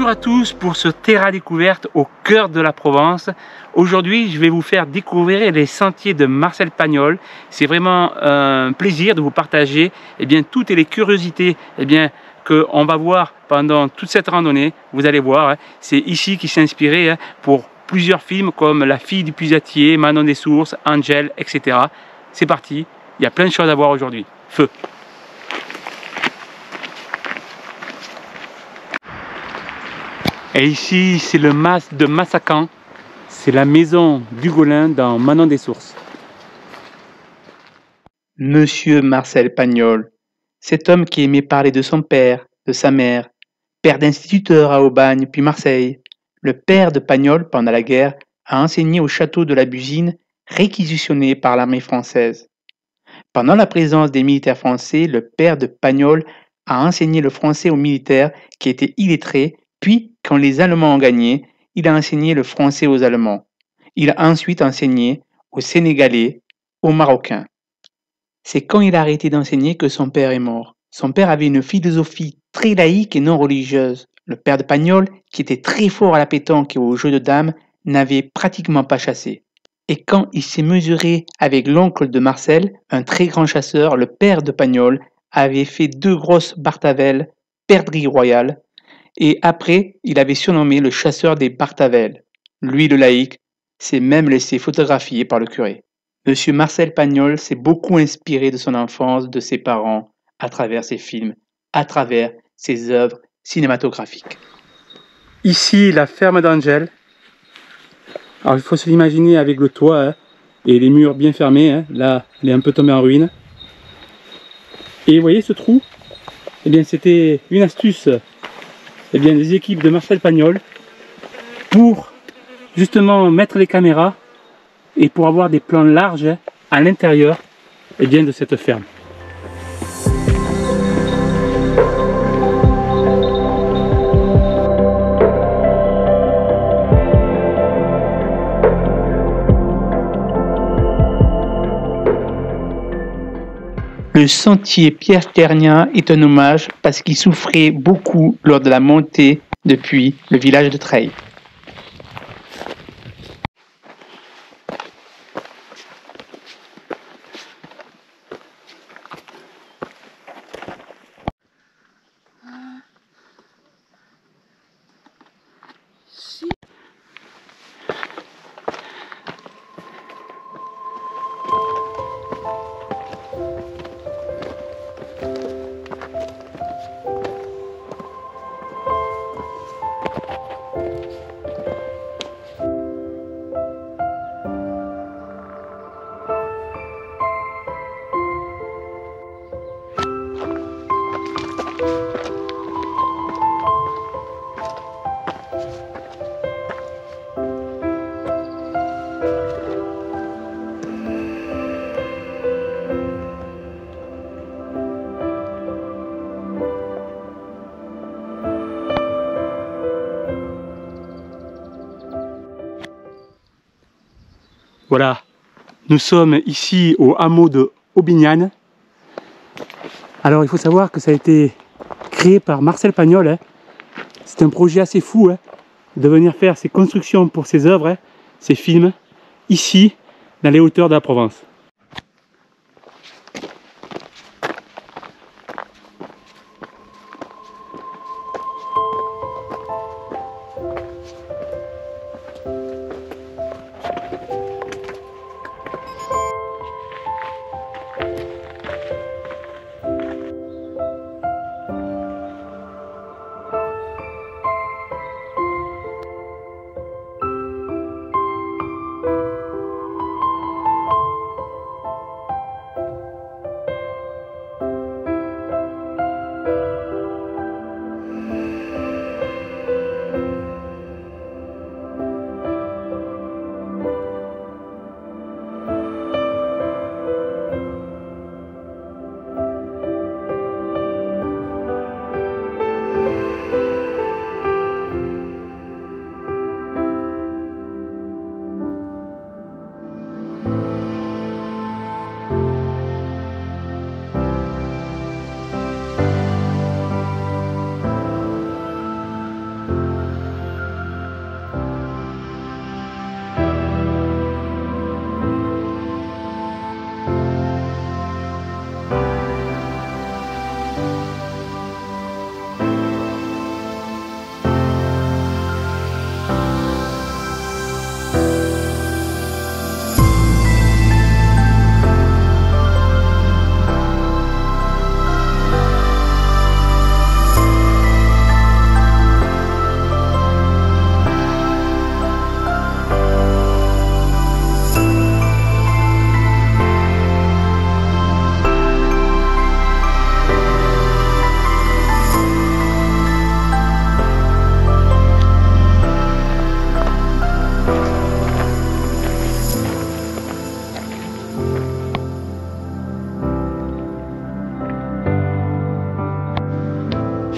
Bonjour à tous pour ce terrain découverte au cœur de la Provence. Aujourd'hui, je vais vous faire découvrir les sentiers de Marcel Pagnol. C'est vraiment un plaisir de vous partager toutes les curiosités qu'on va voir pendant toute cette randonnée. Vous allez voir, c'est ici qu'il s'est inspiré pour plusieurs films comme La fille du puisatier, Manon des sources, Angel, etc. C'est parti, il y a plein de choses à voir aujourd'hui. Feu! Et ici, c'est le mas de Massacan. C'est la maison d'Hugolin dans Manon des Sources. Monsieur Marcel Pagnol, cet homme qui aimait parler de son père, de sa mère, père d'instituteur à Aubagne puis Marseille. Le père de Pagnol, pendant la guerre, a enseigné au château de la Busine, réquisitionné par l'armée française. Pendant la présence des militaires français, le père de Pagnol a enseigné le français aux militaires qui étaient illettrés, puis, quand les Allemands ont gagné, il a enseigné le français aux Allemands. Il a ensuite enseigné aux Sénégalais, aux Marocains. C'est quand il a arrêté d'enseigner que son père est mort. Son père avait une philosophie très laïque et non religieuse. Le père de Pagnol, qui était très fort à la pétanque et aux jeux de dames, n'avait pratiquement pas chassé. Et quand il s'est mesuré avec l'oncle de Marcel, un très grand chasseur, le père de Pagnol avait fait 2 grosses Bartavelles, perdrix royales, et après, il avait surnommé le chasseur des Bartavelles. Lui, le laïc, s'est même laissé photographier par le curé. Monsieur Marcel Pagnol s'est beaucoup inspiré de son enfance, de ses parents, à travers ses films, à travers ses œuvres cinématographiques. Ici, la ferme d'Angel. Alors, il faut se l'imaginer avec le toit et les murs bien fermés. Là, elle est un peu tombée en ruine. Et vous voyez ce trou? C'était une astuce des équipes de Marcel Pagnol pour justement mettre les caméras et pour avoir des plans larges à l'intérieur de cette ferme. Le sentier Pierre Ternien est un hommage parce qu'il souffrait beaucoup lors de la montée depuis le village de Treilles. Voilà, nous sommes ici au hameau de Aubignan. Alors il faut savoir que ça a été créé par Marcel Pagnol. C'est un projet assez fou de venir faire ses constructions pour ses œuvres, ses films, ici, dans les hauteurs de la Provence.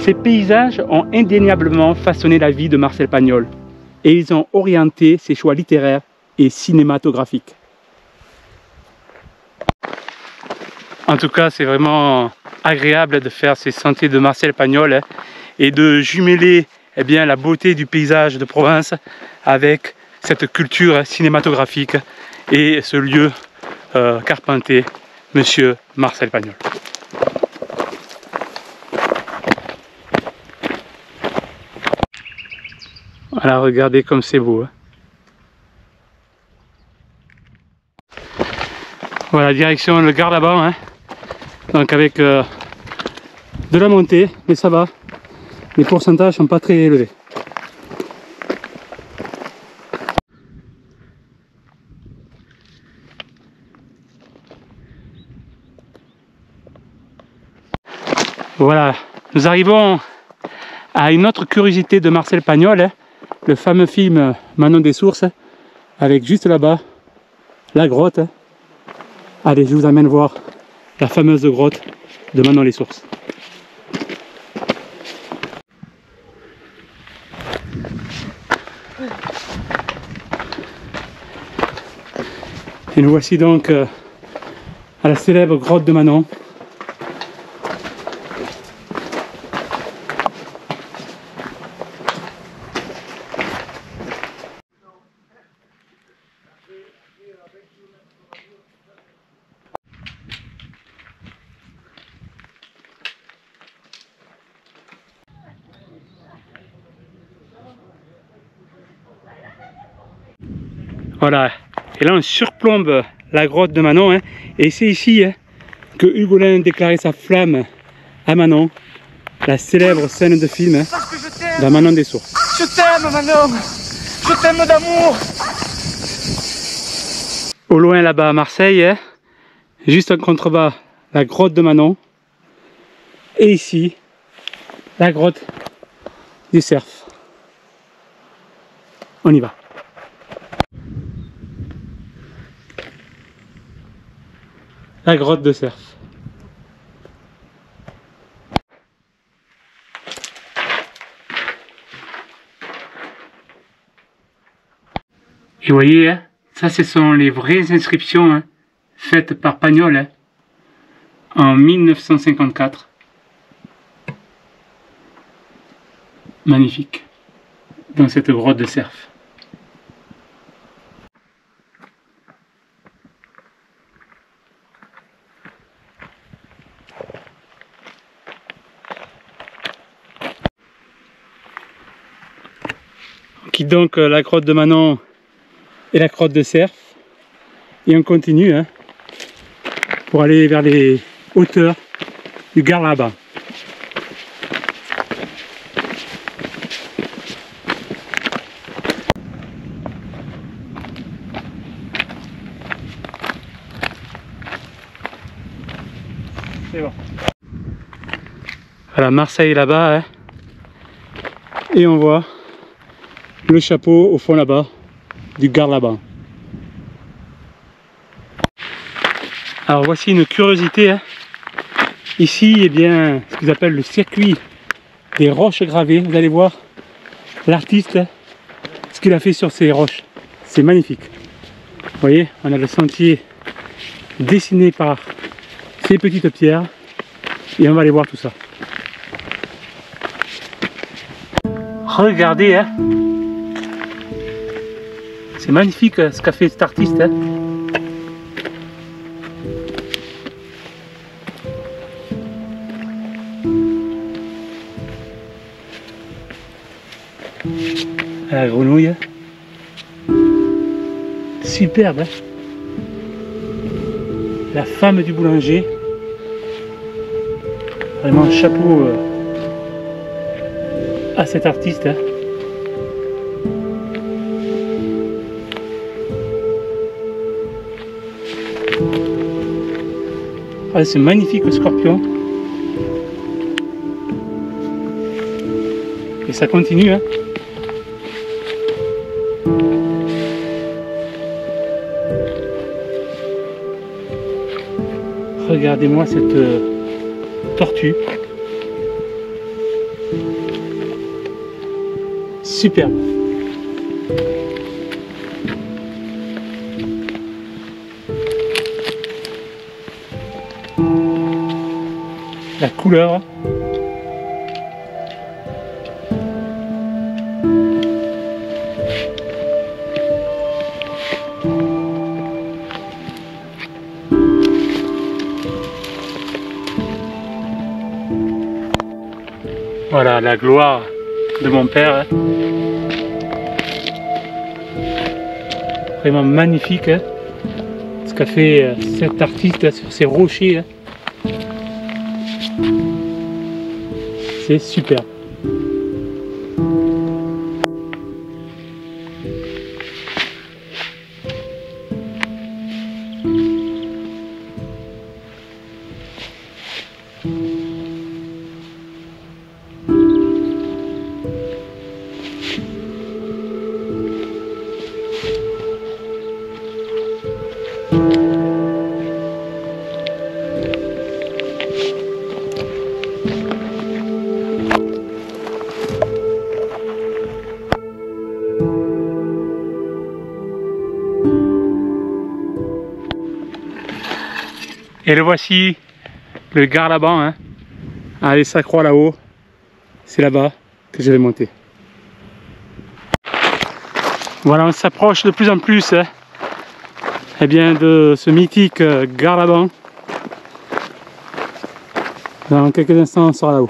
Ces paysages ont indéniablement façonné la vie de Marcel Pagnol et ils ont orienté ses choix littéraires et cinématographiques. En tout cas, c'est vraiment agréable de faire ces sentiers de Marcel Pagnol et de jumeler la beauté du paysage de province avec cette culture cinématographique et ce lieu qu'arpentait Monsieur Marcel Pagnol. Voilà, regardez comme c'est beau. Voilà, direction le Gard là-bas, donc avec de la montée, mais ça va. Les pourcentages sont pas très élevés. Voilà, nous arrivons à une autre curiosité de Marcel Pagnol, le fameux film Manon des Sources, avec juste là-bas la grotte. Allez, je vous amène voir la fameuse grotte de Manon les Sources. Et nous voici donc à la célèbre grotte de Manon. Voilà, et là on surplombe la grotte de Manon, et c'est ici que Hugolin déclarait sa flamme à Manon, la célèbre scène de film dans Manon des Sources. Je t'aime Manon, je t'aime d'amour. Au loin là-bas à Marseille, juste en contrebas, la grotte de Manon, et ici, la grotte du Cerf. On y va. La grotte de Cerf. Et vous voyez, ça ce sont les vraies inscriptions faites par Pagnol en 1954. Magnifique. Dans cette grotte de Cerf. On quitte donc la grotte de Manon et la grotte de Cerf et on continue pour aller vers les hauteurs du Gard là-bas. C'est bon. Voilà, Marseille là-bas et on voit le chapeau au fond là-bas du Gard là-bas. Alors voici une curiosité. Ici, ce qu'ils appellent le circuit des roches gravées. Vous allez voir l'artiste, ce qu'il a fait sur ces roches. C'est magnifique. Vous voyez, on a le sentier dessiné par ces petites pierres et on va aller voir tout ça. Regardez, c'est magnifique ce qu'a fait cet artiste. La grenouille. Superbe. La femme du boulanger. Vraiment un chapeau à cet artiste. Ah, c'est magnifique le scorpion. Et ça continue. Regardez-moi cette tortue. superbe. La couleur. Voilà la gloire de mon père. Vraiment magnifique ce qu'a fait cet artiste sur ces rochers. C'est super. Et le voici, le Garlaban, hein. Allez, ça croît là-haut. C'est là-bas que je vais monter. Voilà, on s'approche de plus en plus eh bien, de ce mythique Garlaban. Dans quelques instants, on sera là-haut.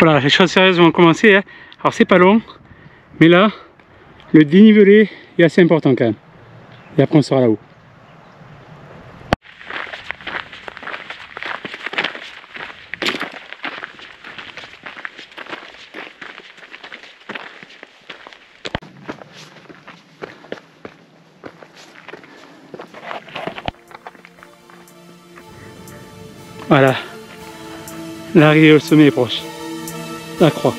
Voilà, les choses sérieuses vont commencer. Hein. Alors c'est pas long, mais là, le dénivelé est assez important quand même. Et après on sera là-haut. Voilà, l'arrivée au sommet est proche. La croix.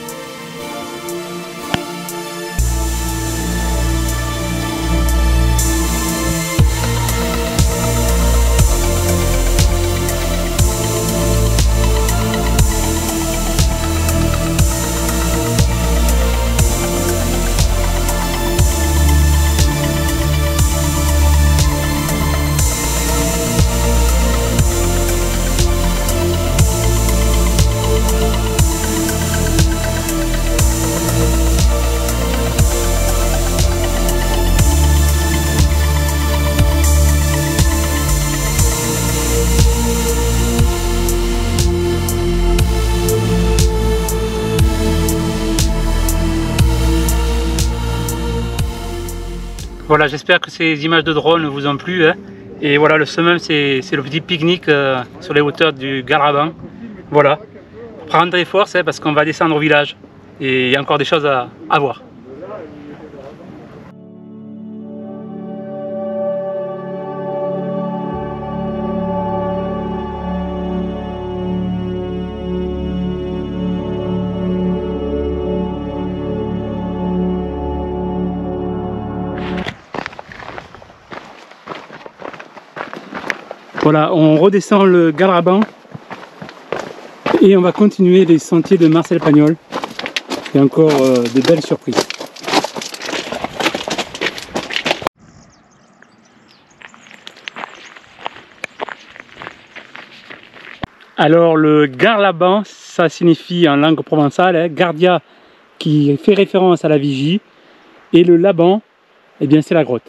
Voilà, j'espère que ces images de drone vous ont plu. Hein. Et voilà, le summum, c'est le petit pique-nique sur les hauteurs du Garlaban. Voilà, prendre des forces parce qu'on va descendre au village. Et il y a encore des choses à voir. Voilà, on redescend le Garlaban et on va continuer les sentiers de Marcel Pagnol. Il y a encore de belles surprises. Alors le Garlaban, ça signifie en langue provençale, hein, Gardia qui fait référence à la vigie, et le Laban, eh bien c'est la grotte.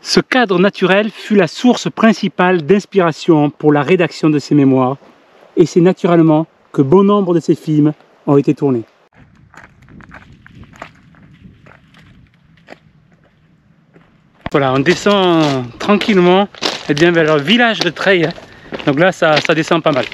Ce cadre naturel fut la source principale d'inspiration pour la rédaction de ses mémoires, et c'est naturellement que bon nombre de ses films ont été tournés. Voilà, on descend tranquillement eh bien, vers le village de Treilles. Donc là, ça descend pas mal.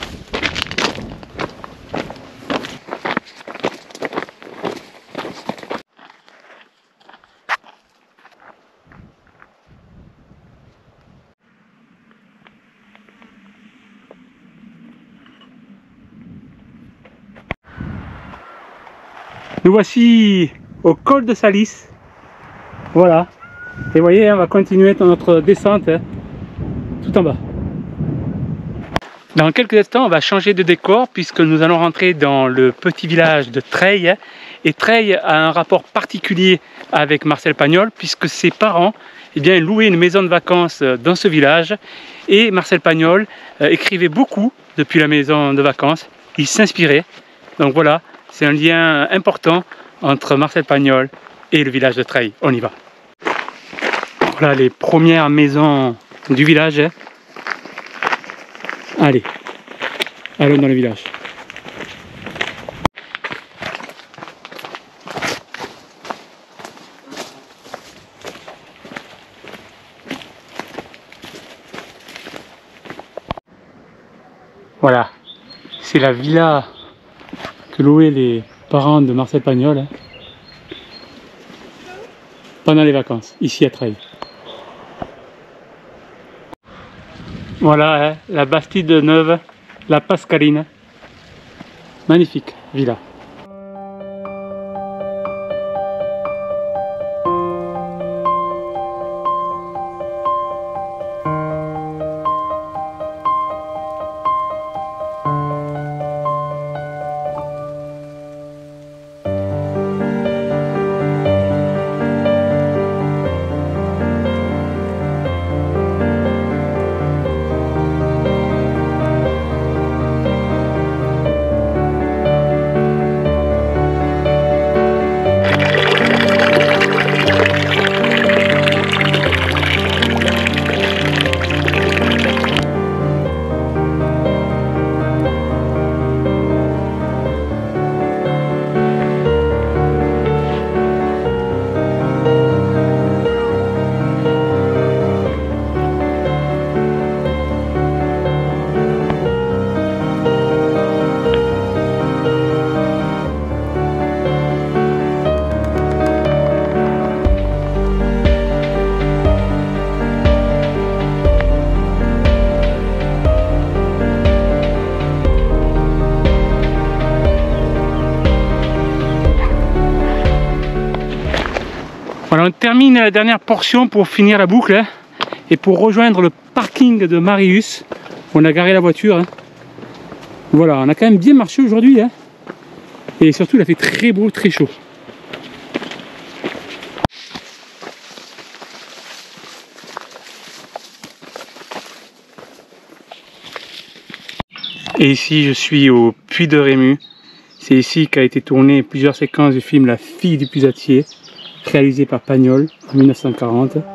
Nous voici au col de Salis. Voilà, Et vous voyez, on va continuer dans notre descente tout en bas. Dans quelques instants, on va changer de décor puisque nous allons rentrer dans le petit village de Treille. Et Treille a un rapport particulier avec Marcel Pagnol puisque ses parents louaient une maison de vacances dans ce village. Et Marcel Pagnol écrivait beaucoup depuis la maison de vacances. Il s'inspirait. Donc voilà, c'est un lien important entre Marcel Pagnol et le village de Treille. On y va. Voilà les premières maisons du village. Allez, allons dans le village. Voilà, c'est la villa que louaient les parents de Marcel Pagnol pendant les vacances, ici à Treille. Voilà, la Bastide Neuve, la Pascaline. Magnifique villa. Voilà, on termine la dernière portion pour finir la boucle et pour rejoindre le parking de Marius. On a garé la voiture. Voilà, on a quand même bien marché aujourd'hui. Et surtout, il a fait très beau, très chaud. Et ici, je suis au Puy de Rému. C'est ici qu'a été tourné plusieurs séquences du film La fille du puisatier, réalisé par Pagnol en 1940.